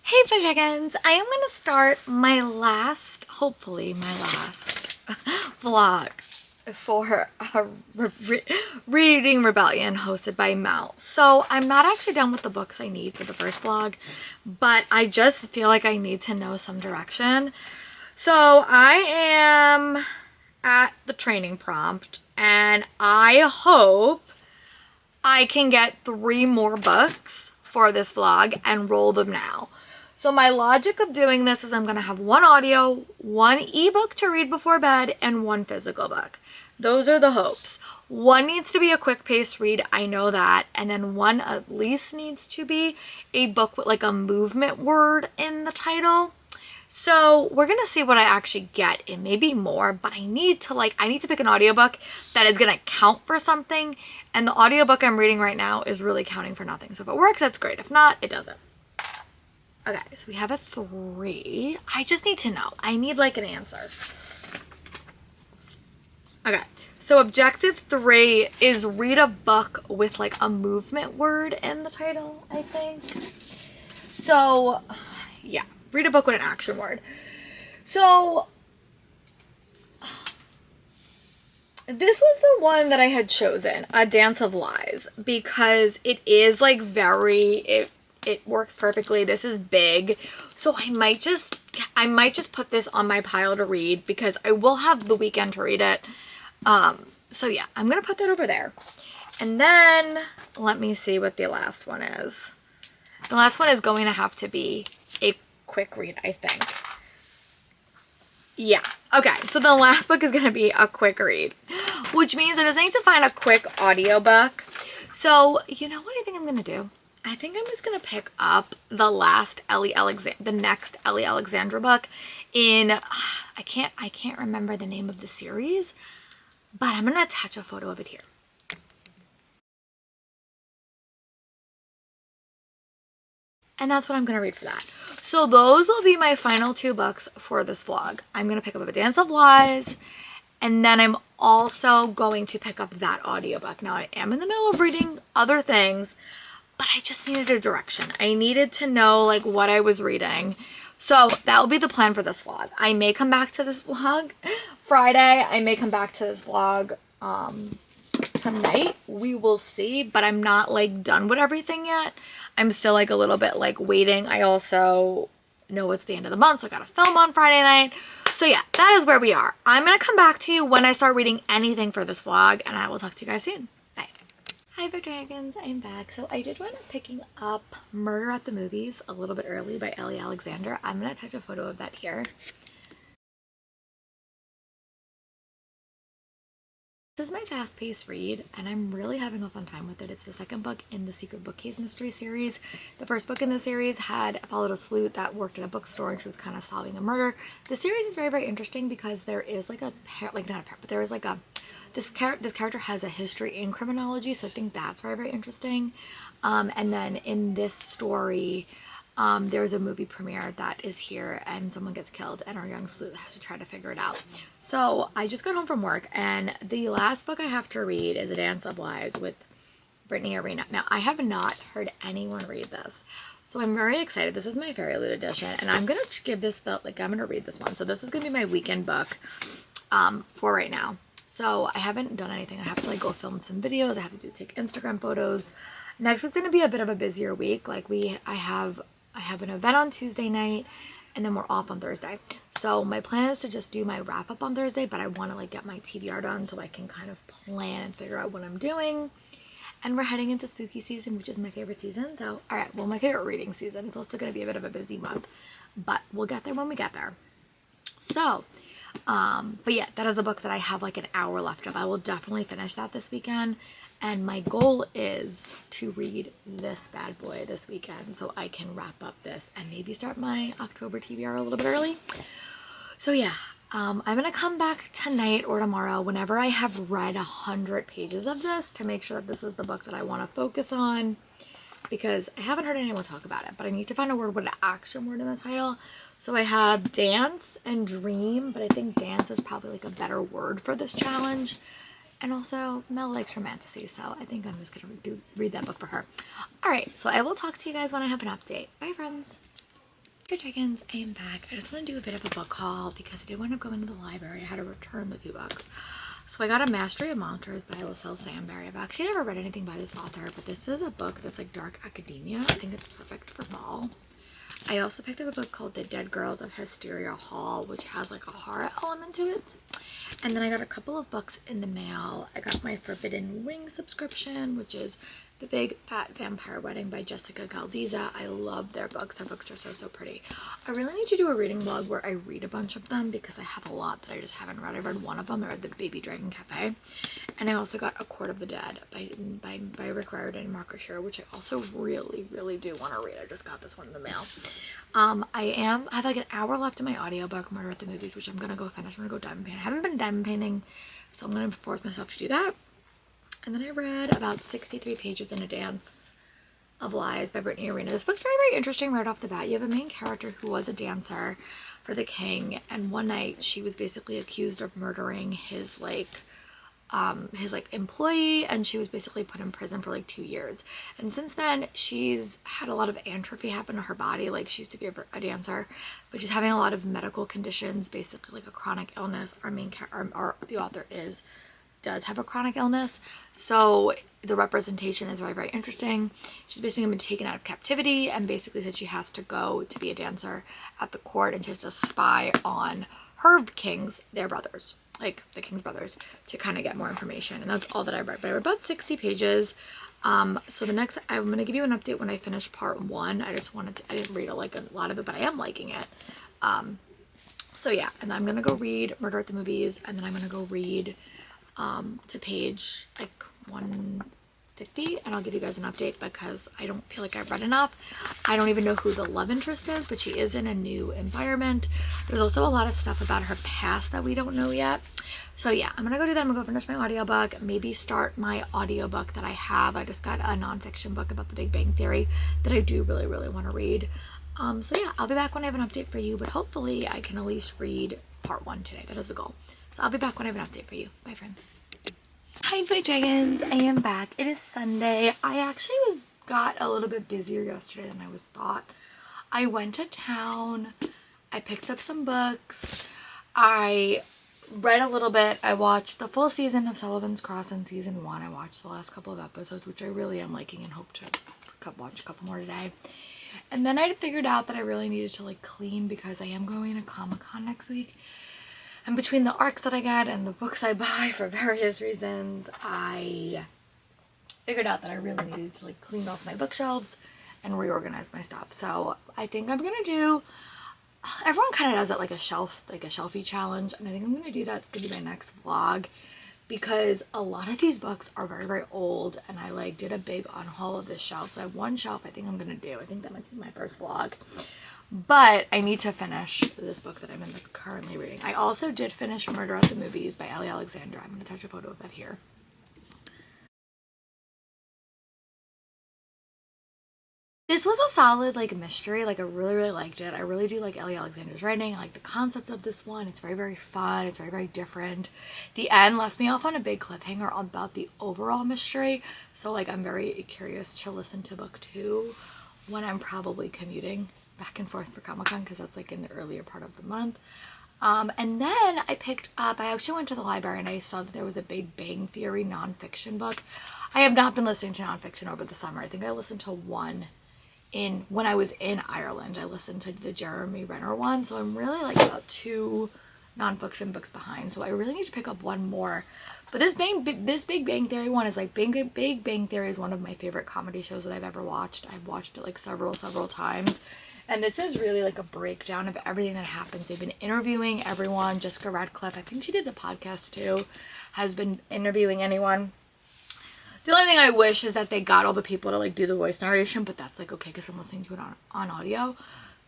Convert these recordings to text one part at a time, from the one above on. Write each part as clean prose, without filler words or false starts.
Hey Bug Dragons! I am going to start my last, hopefully my last, vlog for Reading Rebellion hosted by Mel. So I'm not actually done with the books I need for the first vlog, but I just feel like I need to know some direction. So I am at the training prompt and I hope I can get 3 more books for this vlog and roll them now. So my logic of doing this is I'm going to have 1 audio, 1 ebook to read before bed, and 1 physical book. Those are the hopes. 1 needs to be a quick paced read, I know that, and then 1 at least needs to be a book with like a movement word in the title. So we're going to see what I actually get. It may be more, but I need to pick an audiobook that is going to count for something. And the audiobook I'm reading right now is really counting for nothing. So if it works, that's great. If not, it doesn't. Okay, so we have a 3. I just need to know. I need like an answer. Okay, so objective 3 is read a book with like a movement word in the title, I think. So yeah, read a book with an action word. So this was the one that I had chosen, A Dance of Lies, because it is like it works perfectly. This is big. So I might just put this on my pile to read because I will have the weekend to read it. So yeah, I'm going to put that over there. And then let me see what the last one is. The last one is going to have to be a quick read, I think. Yeah. Okay, so the last book is going to be a quick read, which means I just need to find a quick audiobook. So, you know what I think I'm going to do? I think I'm just going to pick up the next Ellie Alexandra book in, I can't remember the name of the series, but I'm going to attach a photo of it here. And that's what I'm going to read for that. So those will be my final 2 books for this vlog. I'm going to pick up A Dance of Lies, and then I'm also going to pick up that audiobook. Now I am in the middle of reading other things, but I just needed a direction. I needed to know like what I was reading. So that will be the plan for this vlog. I may come back to this vlog Friday. I may come back to this vlog tonight. We will see, but I'm not like done with everything yet. I'm still like a little bit like waiting. I also know it's the end of the month, so I got to film on Friday night. So yeah, that is where we are. I'm going to come back to you when I start reading anything for this vlog, and I will talk to you guys soon. Bye. Hi Bug Dragons, I'm back. So I did wind up picking up Murder at the Movies a little bit early by Ellie Alexandra. I'm going to attach a photo of that here. This is my fast-paced read, and I'm really having a fun time with it. It's the second book in the Secret Bookcase Mystery series. The first book in the series had followed a sleuth that worked at a bookstore, and she was kind of solving a murder. The series is very, very interesting because there is like there is like this character has a history in criminology, so I think that's very, very interesting. And then in this story, there's a movie premiere that is here and someone gets killed and our young sleuth has to try to figure it out. So I just got home from work and the last book I have to read is A Dance of Lies with Brittany Arena. Now I have not heard anyone read this, so I'm very excited. This is my Fairy Loot edition and I'm going to give this I'm going to read this one. So this is going to be my weekend book for right now. So I haven't done anything. I have to like go film some videos. I have to take Instagram photos. Next week's going to be a bit of a busier week. Like I have an event on Tuesday night and then we're off on Thursday. So my plan is to just do my wrap up on Thursday, but I want to like get my TBR done so I can kind of plan and figure out what I'm doing. And we're heading into spooky season, which is my favorite season. So, all right, well, my favorite reading season. It's also going to be a bit of a busy month, but we'll get there when we get there. So, but yeah, that is the book that I have like an hour left of. I will definitely finish that this weekend. And my goal is to read this bad boy this weekend so I can wrap up this and maybe start my October TBR a little bit early. So yeah, I'm going to come back tonight or tomorrow whenever I have read 100 pages of this to make sure that this is the book that I want to focus on, because I haven't heard anyone talk about it, but I need to find a word with an action word in the title. So I have dance and dream, but I think dance is probably like a better word for this challenge. And also, Mel likes romantasy, so I think I'm just going to read that book for her. All right, so I will talk to you guys when I have an update. Bye, friends. Hey Dragons, I am back. I just want to do a bit of a book haul because I did wind up going to the library. I had to return the 2 books. So I got A Mastery of Mantras by LaSalle Samberry. I've actually never read anything by this author, but this is a book that's like dark academia. I think it's perfect for fall. I also picked up a book called The Dead Girls of Hysteria Hall, which has like a horror element to it. And then I got a couple of books in the mail. I got my Forbidden Wing subscription, which is The Big Fat Vampire Wedding by Jessica Galdiza. I love their books. Their books are so pretty. I really need to do a reading vlog where I read a bunch of them because I have a lot that I just haven't read. I read one of them. I read The Baby Dragon Cafe. And I also got A Court of the Dead by Rick Riordan and Mark Rusher, which I also really do want to read. I just got this one in the mail. I have like an hour left in my audiobook, Murder at the Movies, which I'm going to go finish. I'm going to go diamond paint. I haven't been diamond painting, so I'm going to force myself to do that. And then I read about 63 pages in A Dance of Lies by Brittany Arena. This book's very interesting right off the bat. You have a main character who was a dancer for the king, and one night she was basically accused of murdering his employee, and she was basically put in prison for like 2 years. And since then she's had a lot of atrophy happen to her body. Like, she used to be a dancer, but she's having a lot of medical conditions, basically like a chronic illness. The author does have a chronic illness, so the representation is very interesting. She's basically been taken out of captivity and basically said she has to go to be a dancer at the court, and she has to spy on her kings, their brothers, like the king's brothers, to kind of get more information. And that's all that I read, but I read about 60 pages. So the next, I'm going to give you an update when I finish part 1. I didn't read a lot of it, but I am liking it. So yeah, and I'm going to go read Murder at the Movies, and then I'm going to go read to page like 150, and I'll give you guys an update because I don't feel like I've read enough. I don't even know who the love interest is, but she is in a new environment. There's also a lot of stuff about her past that we don't know yet. So yeah, I'm gonna go do that. I'm gonna go finish my audiobook, maybe start my audiobook that I have. I just got a nonfiction book about the Big Bang Theory that I do really want to read. So yeah, I'll be back when I have an update for you, but hopefully I can at least read part 1 today. That is the goal. So I'll be back when I have an update for you. Bye, friends. Hi, Boy Dragons. I am back. It is Sunday. I actually got a little bit busier yesterday than I thought. I went to town. I picked up some books. I read a little bit. I watched the full season of Sullivan's Crossing season 1. I watched the last couple of episodes, which I really am liking, and hope to watch a couple more today. And then I figured out that I really needed to like clean because I am going to Comic-Con next week. And between the ARCs that I get and the books I buy for various reasons, I figured out that I really needed to like clean off my bookshelves and reorganize my stuff. So I think I'm gonna do, everyone kind of does it like a shelfie challenge, and I think I'm gonna do that. It's gonna be my next vlog because a lot of these books are very old, and I like did a big unhaul of this shelf. So I have one shelf I think I'm gonna do. I think that might be my first vlog. But I need to finish this book that I'm currently reading. I also did finish Murder at the Movies by Ali Alexander. I'm going to attach a photo of that here. This was a solid like mystery. Like, I really liked it. I really do like Ali Alexander's writing. I like the concept of this one. It's very fun. It's very different. The end left me off on a big cliffhanger about the overall mystery. So like, I'm very curious to listen to book 2 when I'm probably commuting back and forth for Comic-Con, because that's like in the earlier part of the month. And then I picked up, I actually went to the library and I saw that there was a Big Bang Theory nonfiction book. I have not been listening to nonfiction over the summer. I think I listened to one when I was in Ireland. I listened to the Jeremy Renner one, so I'm really like about 2 nonfiction books behind. So I really need to pick up one more. But this Big Bang Theory one is like, Big Bang Theory is one of my favorite comedy shows that I've ever watched. I've watched it like several times. And this is really like a breakdown of everything that happens. They've been interviewing everyone. Jessica Radcliffe, I think she did the podcast too, has been interviewing anyone. The only thing I wish is that they got all the people to like do the voice narration, but that's like okay because I'm listening to it on audio.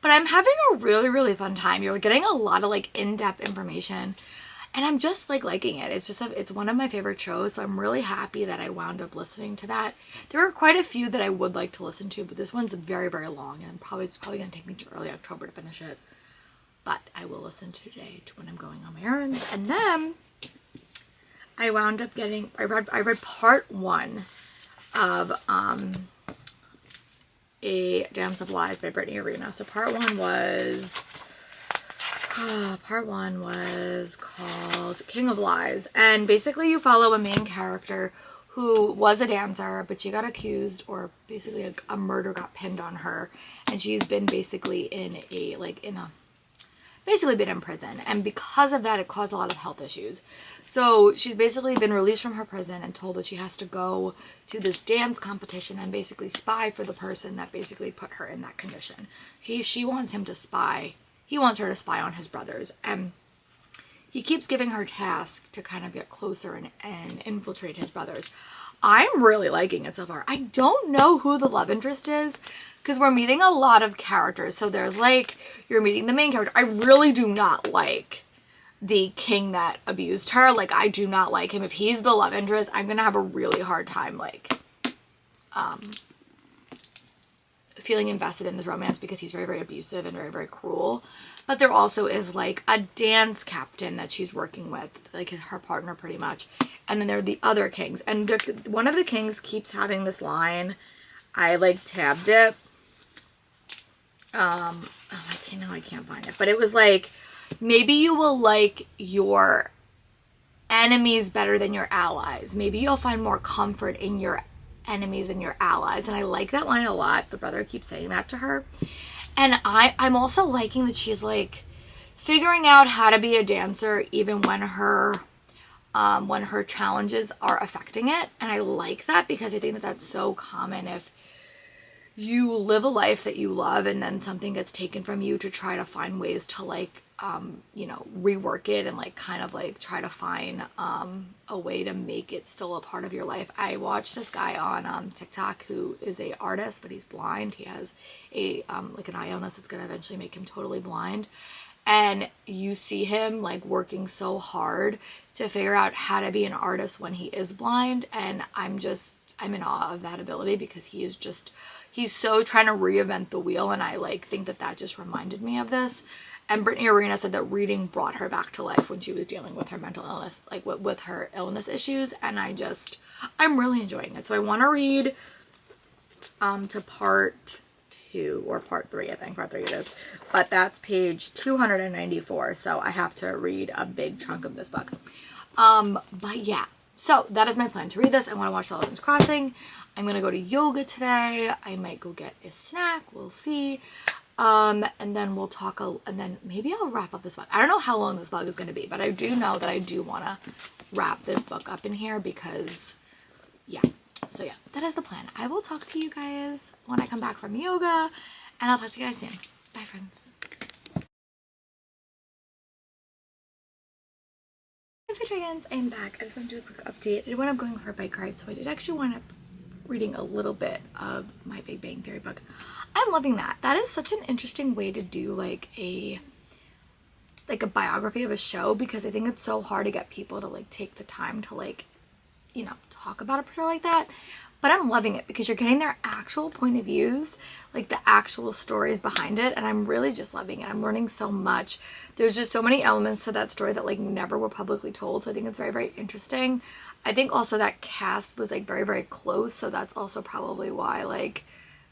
But I'm having a really fun time. You're getting a lot of like in-depth information, and I'm just like liking it. It's one of my favorite shows, so I'm really happy that I wound up listening to that. There are quite a few that I would like to listen to, but this one's very long, and it's probably going to take me to early October to finish it. But I will listen today when I'm going on my errands. And then I wound up getting, I read part 1 of A Dance of Lies by Brittany Arena. So part one was called King of Lies. And basically you follow a main character who was a dancer, but she got accused, or basically a murder got pinned on her. And she's been basically basically been in prison, and because of that it caused a lot of health issues. So she's basically been released from her prison and told that she has to go to this dance competition and basically spy for the person that basically put her in that condition. She wants him to spy. He wants her to spy on his brothers, and he keeps giving her tasks to kind of get closer and infiltrate his brothers. I'm really liking it so far. I don't know who the love interest is, because we're meeting a lot of characters. So there's like, you're meeting the main character. I really do not like the king that abused her. Like, I do not like him. If he's the love interest, I'm going to have a really hard time, like, feeling invested in this romance, because he's very, very abusive and very, very cruel. But there also is like a dance captain that she's working with, like her partner pretty much. And then there are the other kings. And one of the kings keeps having this line. I like tabbed it. I can't find it, but it was like, maybe you will like your enemies better than your allies. Maybe you'll find more comfort in your enemies than your allies. And I like that line a lot. The brother keeps saying that to her. And I'm also liking that she's like figuring out how to be a dancer even when her challenges are affecting it. And I like that, because I think that that's so common. If you live a life that you love and then something gets taken from you, to try to find ways to like, rework it and like kind of like try to find a way to make it still a part of your life. I watched this guy on TikTok who is a artist, but he's blind. He has a like an eye illness that's going to eventually make him totally blind. And you see him like working so hard to figure out how to be an artist when he is blind. And I'm in awe of that ability, because he's so trying to reinvent the wheel. And I like think that just reminded me of this. And Brittany Arena said that reading brought her back to life when she was dealing with her mental illness, like with her illness issues. And I'm really enjoying it. So I want to read to part 2 or part 3, I think part 3 it is. But that's page 294. So I have to read a big chunk of this book. But yeah, so that is my plan to read this. I want to watch Sullivan's Crossing. I'm going to go to yoga today. I might go get a snack. We'll see. And then we'll talk, and then maybe I'll wrap up this book. I don't know how long this vlog is going to be, but I do know that I do want to wrap this book up in here, because, yeah. So yeah, that is the plan. I will talk to you guys when I come back from yoga, and I'll talk to you guys soon. Bye, friends. Hey, Dragons, I'm back. I just want to do a quick update. I went up going for a bike ride, so I did actually wind up reading a little bit of my Big Bang Theory book. I'm loving that. That is such an interesting way to do like a biography of a show, because I think it's so hard to get people to like take the time to like, talk about a show like that. But I'm loving it, because you're getting their actual point of views, like the actual stories behind it, and I'm really just loving it. I'm learning so much. There's just so many elements to that story that like never were publicly told, so I think it's very, very interesting. I think also that cast was like very, very close, so that's also probably why like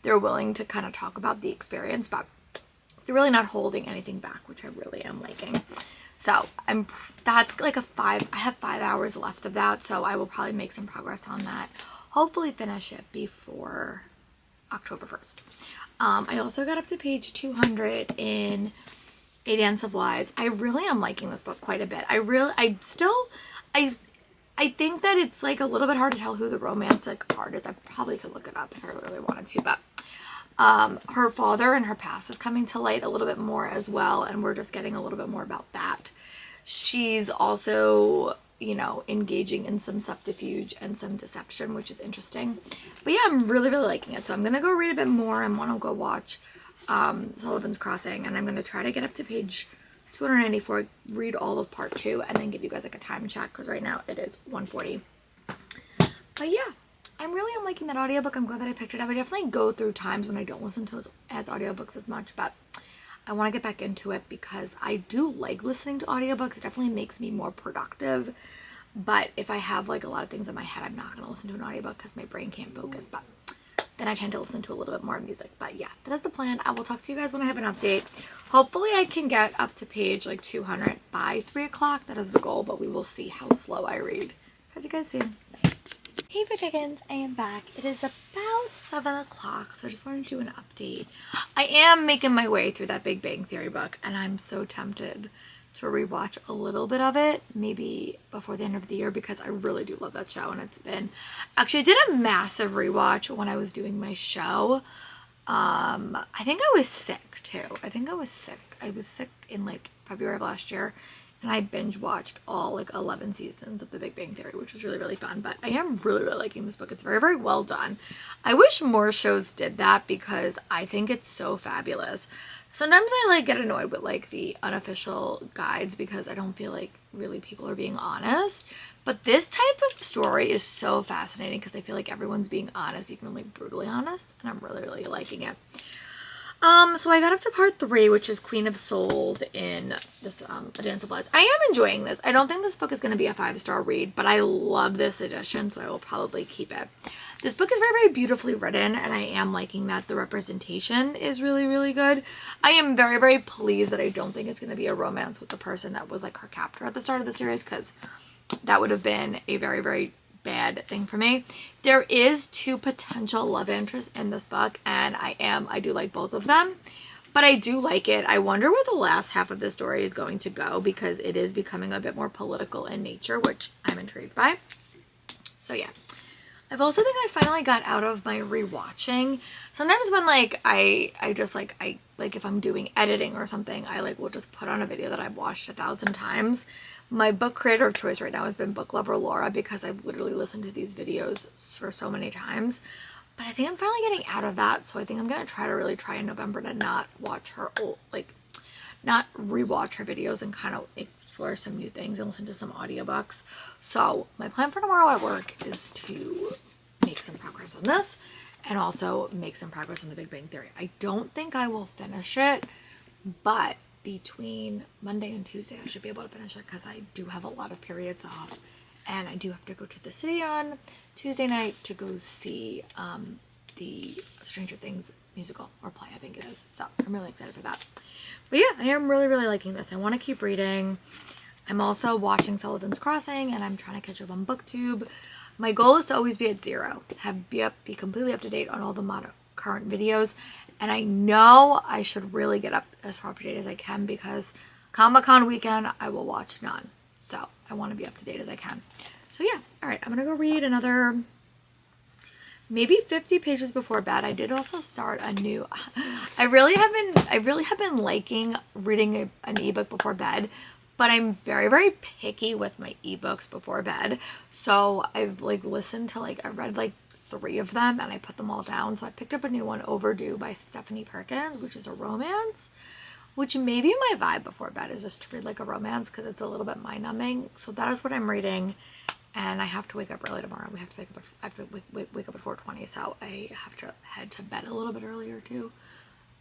they're willing to kind of talk about the experience, but they're really not holding anything back, which I really am liking. So that's like I have 5 hours left of that, so I will probably make some progress on that. Hopefully finish it before October 1st. I also got up to page 200 in A Dance of Lies. I really am liking this book quite a bit. I think that it's like a little bit hard to tell who the romantic part is. I probably could look it up if I really wanted to, but her father and her past is coming to light a little bit more as well, and we're just getting a little bit more about that. She's also, engaging in some subterfuge and some deception, which is interesting. But yeah, I'm really, really liking it. So I'm going to go read a bit more. I want to go watch Sullivan's Crossing, and I'm going to try to get up to page 294, read all of part 2, and then give you guys like a time check, because right now it is 1:40. But yeah, I'm liking that audiobook. I'm glad that I picked it up. I definitely go through times when I don't listen to as audiobooks as much, but I want to get back into it because I do like listening to audiobooks. It definitely makes me more productive. But if I have like a lot of things in my head, I'm not going to listen to an audiobook because my brain can't focus. But then I tend to listen to a little bit more music. But yeah, that is the plan. I will talk to you guys when I have an update. Hopefully I can get up to page like 200 by 3 o'clock. That is the goal, but we will see how slow I read. Catch you guys soon. Bye. Hey for chickens, I am back. It is about 7 o'clock, so I just wanted to do an update. I am making my way through that Big Bang Theory book, and I'm so tempted to rewatch a little bit of it, maybe before the end of the year, because I really do love that show, and it's been... Actually, I did a massive rewatch when I was doing my show. I think I was sick, too. I was sick in, like, February of last year. And I binge watched all like 11 seasons of The Big Bang Theory, which was really, really fun. But I am really, really liking this book. It's very, very well done. I wish more shows did that because I think it's so fabulous. Sometimes I like get annoyed with like the unofficial guides because I don't feel like really people are being honest. But this type of story is so fascinating because I feel like everyone's being honest, even like brutally honest. And I'm really, really liking it. So I got up to part 3, which is Queen of Souls in this, A Dance of Lies. I am enjoying this. I don't think this book is going to be a 5-star read, but I love this edition, so I will probably keep it. This book is very, very beautifully written, and I am liking that the representation is really, really good. I am very, very pleased that I don't think it's going to be a romance with the person that was like her captor at the start of the series, because that would have been a very, very bad thing for me. There is 2 potential love interests in this book, and I do like both of them, but I do like it. I wonder where the last half of the story is going to go because it is becoming a bit more political in nature, which I'm intrigued by. So yeah. I've also think I finally got out of my rewatching. Sometimes when like I just like if I'm doing editing or something, I like will just put on a video that I've watched 1,000 times. My book creator of choice right now has been Book Lover Laura because I've literally listened to these videos for so many times. But I think I'm finally getting out of that, so I think I'm going to really try in November to not watch her not rewatch her videos and kind of explore some new things and listen to some audiobooks. So my plan for tomorrow at work is to make some progress on this and also make some progress on The Big Bang Theory. I don't think I will finish it, but between Monday and Tuesday I should be able to finish it because I do have a lot of periods off and I do have to go to the city on Tuesday night to go see the Stranger Things musical or play, I think it is. So I'm really excited for that. But yeah, I am really, really liking this. I want to keep reading. I'm also watching Sullivan's Crossing and I'm trying to catch up on BookTube. My goal is to always be at 0, be completely up to date on all the current videos. And I know I should really get up as far up to date as I can because Comic-Con weekend, I will watch none. So I want to be up to date as I can. So yeah, all right, I'm going to go read another maybe 50 pages before bed. I did also start a new, I really have been liking reading an ebook before bed, but I'm very, very picky with my ebooks before bed. So I've like listened to I read like 3 of them and I put them all down. So I picked up a new one, Overdue by Stephanie Perkins, which is a romance, which maybe my vibe before bed is just to read like a romance because it's a little bit mind numbing. So that is what I'm reading. And I have to wake up early tomorrow. I have to wake up at 4:20, so I have to head to bed a little bit earlier too.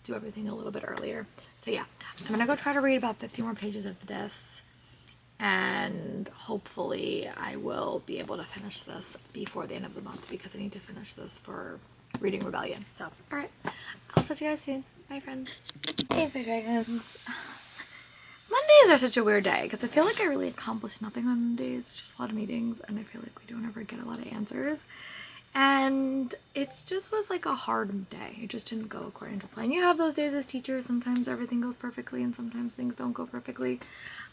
Do everything a little bit earlier. So yeah, I'm gonna go try to read about 50 more pages of this, and hopefully I will be able to finish this before the end of the month because I need to finish this for Reading Rebellion. So, all right, I'll see you guys soon. Bye, friends. Hey, Big Dragons. Mondays are such a weird day because I feel like I really accomplish nothing on Mondays. It's just a lot of meetings and I feel like we don't ever get a lot of answers. And it just was like a hard day. It just didn't go according to plan. You have those days as teachers. Sometimes everything goes perfectly and sometimes things don't go perfectly.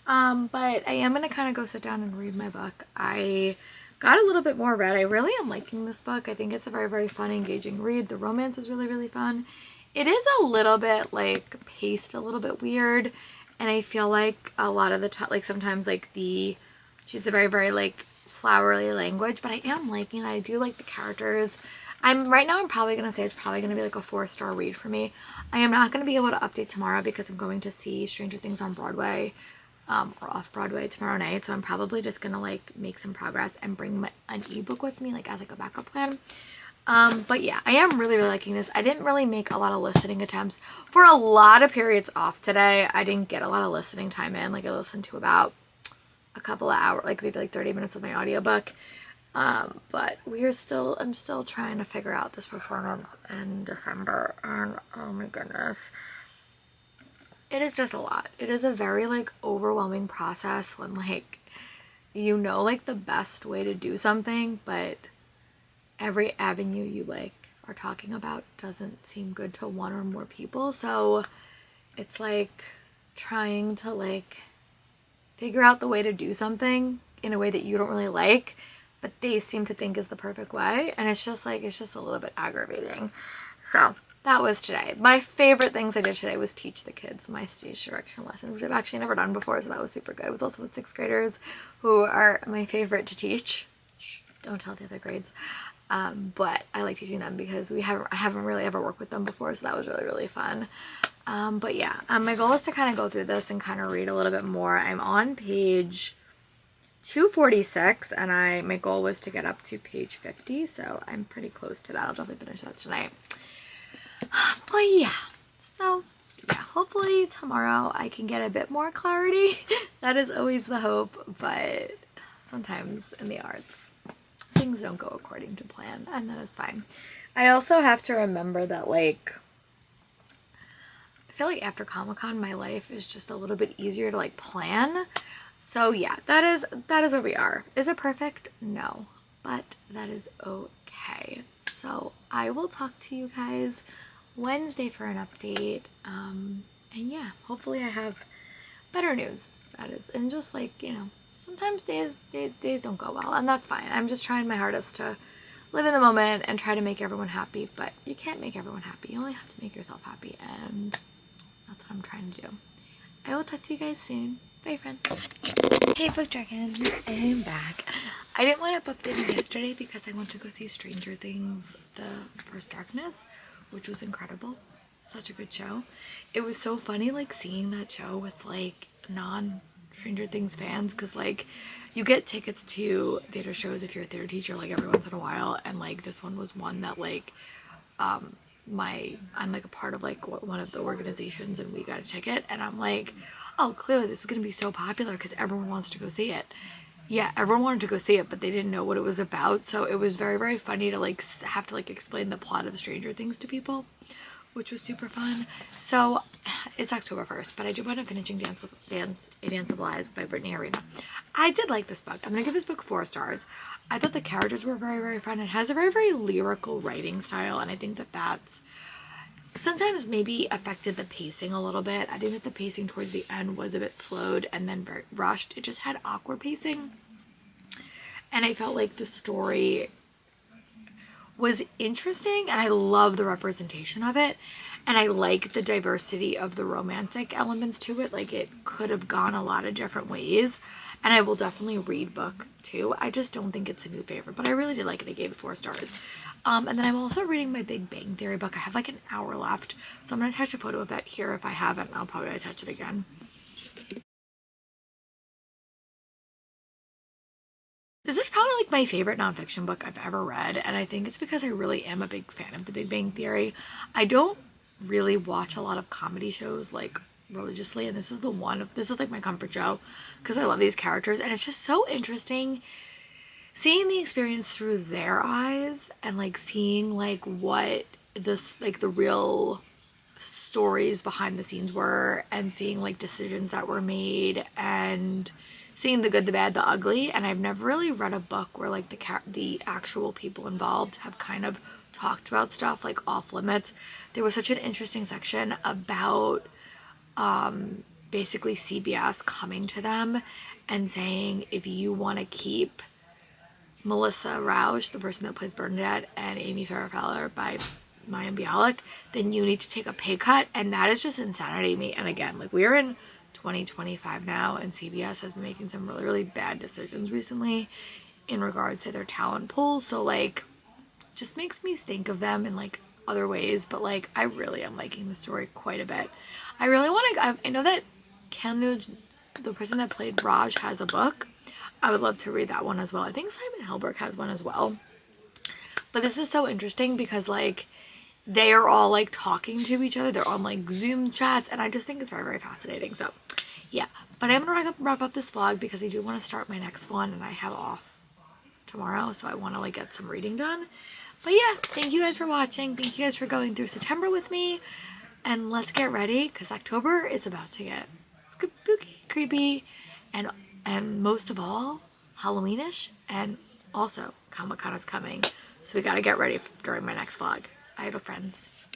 But I am going to kind of go sit down and read my book. I got a little bit more read. I really am liking this book. I think it's a very, very fun, engaging read. The romance is really, really fun. It is a little bit like paced a little bit weird. And I feel like a lot of the time, like sometimes like she's a very, very like flowery language, but I am liking it. I do like the characters. Right now I'm probably going to say it's probably going to be like a 4-star read for me. I am not going to be able to update tomorrow because I'm going to see Stranger Things on Broadway, or off Broadway tomorrow night. So I'm probably just going to like make some progress and bring an ebook with me like as like a backup plan. But yeah, I am really, really liking this. I didn't really make a lot of listening attempts for a lot of periods off today. I didn't get a lot of listening time in. Like I listened to about a couple of hours, like maybe like 30 minutes of my audiobook. But I'm still trying to figure out this performance in December, and oh my goodness, it is just a lot. It is a very like overwhelming process when like like the best way to do something, but every avenue you like are talking about doesn't seem good to one or more people. So it's like trying to like figure out the way to do something in a way that you don't really like, but they seem to think is the perfect way, and it's just a little bit aggravating. So that was today. My favorite things I did today was teach the kids my stage direction lesson, which I've actually never done before, so that was super good. It was also with 6th graders, who are my favorite to teach. Shh, don't tell the other grades. But I like teaching them because I haven't really ever worked with them before, so that was really, really fun. But yeah, my goal is to kind of go through this and kind of read a little bit more. I'm on page 246, and my goal was to get up to page 50, so I'm pretty close to that. I'll definitely finish that tonight. But yeah, so yeah, hopefully tomorrow I can get a bit more clarity. That is always the hope, but sometimes in the arts, things don't go according to plan, and that is fine. I also have to remember that, like, I feel like after Comic-Con, my life is just a little bit easier to, like, plan. So yeah, that is where we are. Is it perfect? No, but that is okay. So I will talk to you guys Wednesday for an update. And yeah, hopefully I have better news. That is, and just like, sometimes days don't go well, and that's fine. I'm just trying my hardest to live in the moment and try to make everyone happy, but you can't make everyone happy. You only have to make yourself happy, and that's what I'm trying to do. I will talk to you guys soon. Bye, friends. Hey, Book Dragons. I am back. I didn't want to update yesterday because I went to go see Stranger Things, The First Darkness, which was incredible. Such a good show. It was so funny, like, seeing that show with, like, non-Stranger Things fans, because, like, you get tickets to theater shows if you're a theater teacher, like, every once in a while, and, like, this one was one that, like, I'm, like, a part of, like, one of the organizations, and we got a ticket, and I'm like, oh, clearly this is going to be so popular because everyone wants to go see it. Yeah, everyone wanted to go see it, but they didn't know what it was about, so it was very, very funny to, like, have to, like, explain the plot of Stranger Things to people, which was super fun. So, it's October 1st, but I do want to finishing A Dance of Lies by Brittany Arena. I did like this book. I'm going to give this book 4 stars. I thought the characters were very, very fun. It has a very, very lyrical writing style, and I think that that's sometimes maybe affected the pacing a little bit. I think that the pacing towards the end was a bit slowed and then very rushed. It just had awkward pacing. And I felt like the story was interesting, and I love the representation of it. And I like the diversity of the romantic elements to it. Like, it could have gone a lot of different ways. And I will definitely read book 2. I just don't think it's a new favorite, but I really did like it. I gave it 4 stars. And then I'm also reading my Big Bang Theory book. I have like an hour left, so I'm going to attach a photo of that here. If I haven't, I'll probably attach it again. This is probably like my favorite nonfiction book I've ever read, and I think it's because I really am a big fan of the Big Bang Theory. I don't really watch a lot of comedy shows like religiously, and this is like my comfort show because I love these characters, and it's just so interesting seeing the experience through their eyes and like seeing like what this like the real stories behind the scenes were, and seeing like decisions that were made, and seeing the good, the bad, the ugly. And I've never really read a book where like the actual people involved have kind of talked about stuff like off limits. There was such an interesting section about basically CBS coming to them and saying, if you want to keep Melissa Rauch, the person that plays Bernadette, and Amy Farrah Fowler by Mayim Bialik, then you need to take a pay cut. And that is just insanity to me. And again, like, we're in 2025 now, and CBS has been making some really, really bad decisions recently in regards to their talent pool. So like, just makes me think of them in like other ways. But like, I really am liking the story quite a bit. I really want to, I know that Keanu, the person that played Raj, has a book. I would love to read that one as well. I think Simon Helberg has one as well. But this is so interesting because like, they are all like talking to each other. They're on like Zoom chats, and I just think it's very, very fascinating. So yeah, but I'm gonna wrap up this vlog because I do want to start my next one, and I have off tomorrow, so I want to like get some reading done. But yeah, thank you guys for watching. Thank you guys for going through September with me. And let's get ready because October is about to get spooky, creepy, and most of all, Halloweenish. And also, Comic-Con is coming. So we gotta get ready during my next vlog. Bye, friends.